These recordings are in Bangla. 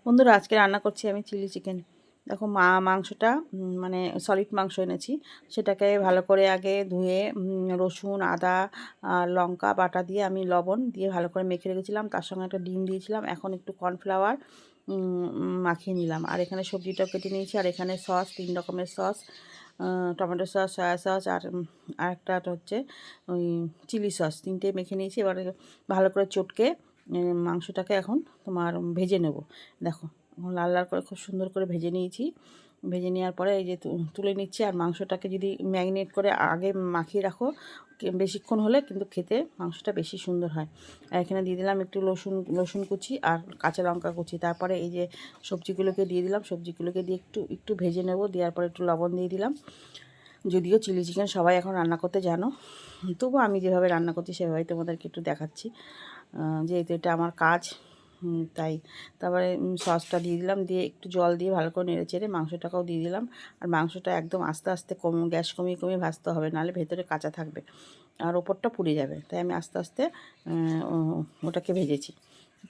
বন্ধুরা, আজকে রান্না করছি আমি চিলি চিকেন। দেখো, মাংসটা মানে সলিড মাংস এনেছি। সেটাকে ভালো করে আগে ধুয়ে রসুন, আদা আর লঙ্কা বাটা দিয়ে আমি লবণ দিয়ে ভালো করে মেখে রেখেছিলাম। তার সঙ্গে একটা ডিম দিয়েছিলাম। এখন একটু কর্নফ্লাওয়ার মাখিয়ে নিলাম। আর এখানে সবজিটাও কেটে নিয়েছি। আর এখানে সস, 3 রকমের sauce, tomato sauce, soya sauce আর আরেকটা হচ্ছে ওই চিলি সস, 3টে মেখে নিয়েছি। এবারে ভালো করে চটকে মাংসটাকে এখন তোমার ভেজে নেব। দেখো, লাল লাল করে খুব সুন্দর করে ভেজে নিয়েছি। ভেজে নেওয়ার পরে এই যে তুলে নিচ্ছি। আর মাংসটাকে যদি ম্যারিনেট করে আগে মাখিয়ে রাখো বেশিক্ষণ হলে কিন্তু খেতে মাংসটা বেশি সুন্দর হয়। আর এখানে দিয়ে দিলাম একটু রসুন কুচি আর কাঁচা লঙ্কা কুচি। তারপরে এই যে সবজিগুলোকে দিয়ে দিলাম। সবজিগুলোকে দিয়ে একটু একটু ভেজে নেব। দেওয়ার পরে একটু লবণ দিয়ে দিলাম। যদিও চিলি চিকেন সবাই এখন রান্না করতে জানো, তবুও আমি যেভাবে রান্না করছি সেভাবেই তোমাদেরকে একটু দেখাচ্ছি, যেহেতু এটা আমার কাজ। তাই তারপরে সসটা দিয়ে দিলাম, দিয়ে একটু জল দিয়ে ভালো করে নেড়ে চেড়ে মাংসটাকেও দিয়ে দিলাম। আর মাংসটা একদম আস্তে আস্তে গ্যাস কমিয়ে কমিয়ে ভাজতে হবে, নাহলে ভেতরে কাঁচা থাকবে আর ওপরটা পুড়ে যাবে। তাই আমি আস্তে আস্তে ওটাকে ভেজেছি।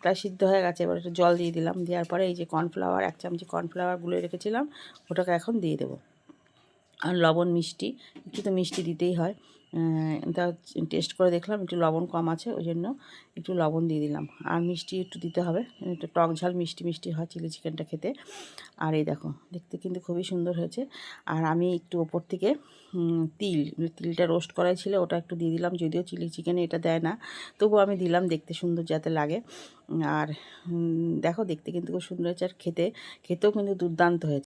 প্রায় সিদ্ধ হয়ে গেছে। এবার একটু জল দিয়ে দিলাম। দেওয়ার পরে এই যে কর্নফ্লাওয়ার, 1 চামচি কর্নফ্লাওয়ার গুলে রেখেছিলাম, ওটাকে এখন দিয়ে দেবো। আর লবণ, মিষ্টি, একটু তো মিষ্টি দিতেই হয়। তা টেস্ট করে দেখলাম একটু লবণ কম আছে, ওই জন্য একটু লবণ দিয়ে দিলাম। আর মিষ্টি একটু দিতে হবে, একটু টক ঝাল মিষ্টি মিষ্টি হয় চিলি চিকেনটা খেতে। আর এই দেখো, দেখতে কিন্তু খুবই সুন্দর হয়েছে। আর আমি একটু ওপর থেকে তিলটা রোস্ট করাই ছিল, ওটা একটু দিয়ে দিলাম। যদিও চিলি চিকেনে এটা দেয় না, তবুও আমি দিলাম দেখতে সুন্দর যাতে লাগে। আর দেখো, দেখতে কিন্তু খুব সুন্দর হয়েছে। আর খেতেও কিন্তু দুর্দান্ত হয়েছে।